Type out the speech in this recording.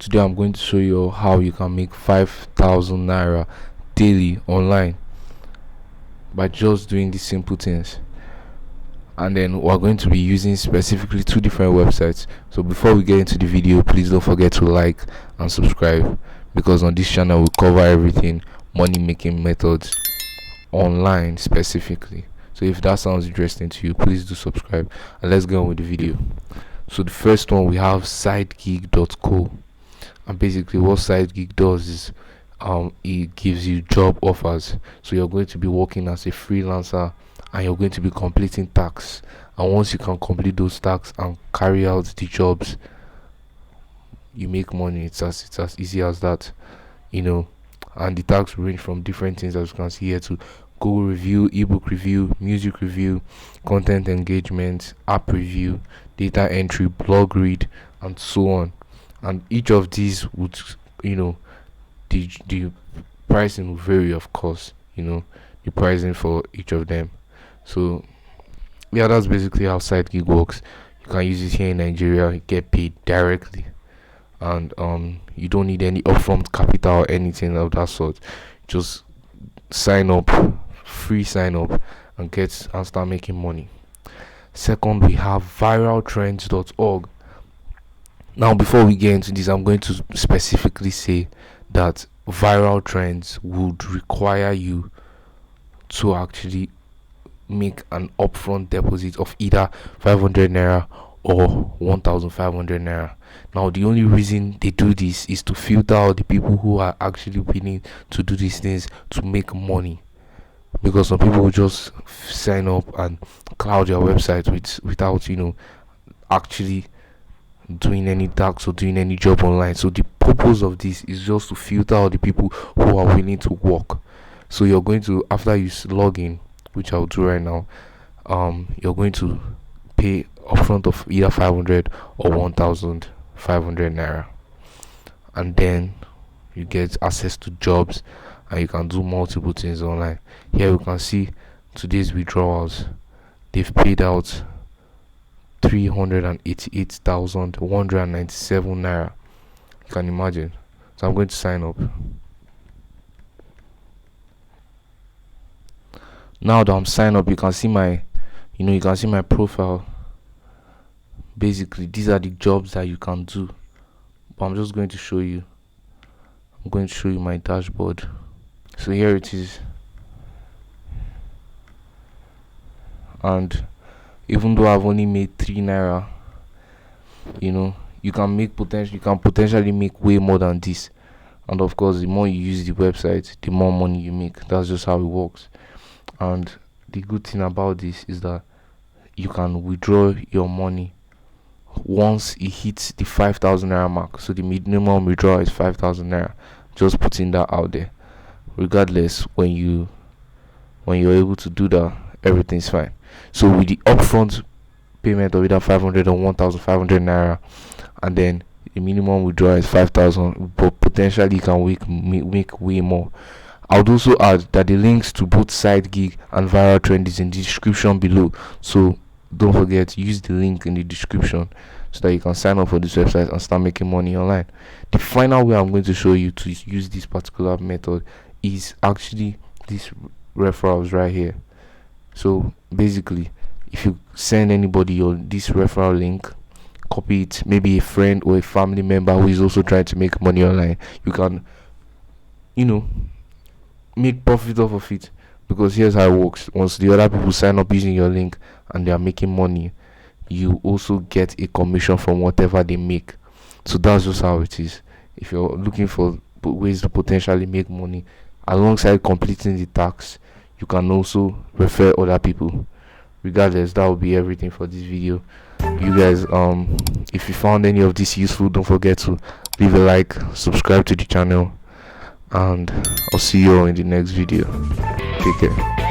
Today I'm going to show you how you can make 5,000 naira daily online by just doing these simple things. And then we're going to be using specifically 2 different websites. So before we get into the video, please don't forget to like and subscribe, because on this channel we cover everything money making methods online specifically. So if that sounds interesting to you, please do subscribe, and let's get on with the video. So the first one, we have sidegig.co. And basically what SideGig does is it gives you job offers. So you're going to be working as a freelancer and you're going to be completing tasks, and once you can complete those tasks and carry out the jobs, you make money. It's as easy as that, and the tasks range from different things, as you can see here, to Google review, ebook review, music review, content engagement, app review, data entry, blog read, and so on. And each of these would, the pricing will vary, of course, the pricing for each of them. So yeah, that's basically how SideGig works. You can use it here in Nigeria, you get paid directly, and you don't need any upfront capital or anything of that sort. Just sign up, free sign up, and start making money. Second, we have viraltrends.org. Now, before we get into this, I'm going to specifically say that viral trends would require you to actually make an upfront deposit of either 500 naira or 1,500 naira. Now, the only reason they do this is to filter out the people who are actually willing to do these things to make money, because some people will just sign up and cloud their website without actually doing any tasks or doing any job online. So the purpose of this is just to filter out the people who are willing to work. So you're going to, after you log in, which I'll do right now, you're going to pay upfront of either 500 or 1,500 naira, and then you get access to jobs and you can do multiple things online. Here we can see today's withdrawals. They've paid out 388,197 naira. You can imagine. So I'm going to sign up. Now that I'm signed up, you can see my profile. Basically, these are the jobs that you can do, but I'm just going to show you. I'm going to show you my dashboard. So here it is. And even though I've only made 3 naira, you can potentially make way more than this. And of course, the more you use the website, the more money you make. That's just how it works. And the good thing about this is that you can withdraw your money once it hits the 5,000 naira mark. So the minimum withdrawal is 5,000 naira. Just putting that out there. Regardless, when you're able to do that, everything's fine. So with the upfront payment of either 500 or 1,500 naira, and then the minimum withdrawal is 5,000, but potentially you can make way more. I would also add that the links to both SideGig and Viral Trend is in the description below, so don't forget to use the link in the description so that you can sign up for this website and start making money online. The final way I'm going to show you to use this particular method is actually these referrals right here. So basically, if you send anybody this referral link, copy it, maybe a friend or a family member who is also trying to make money online, you can make profit off of it. Because here's how it works: once the other people sign up using your link and they are making money, you also get a commission from whatever they make. So that's just how it is. If you're looking for ways to potentially make money alongside completing the tasks, you can also refer other people. Regardless, that will be everything for this video. You guys, if you found any of this useful, don't forget to leave a like, subscribe to the channel, and I'll see you all in the next video. Take care.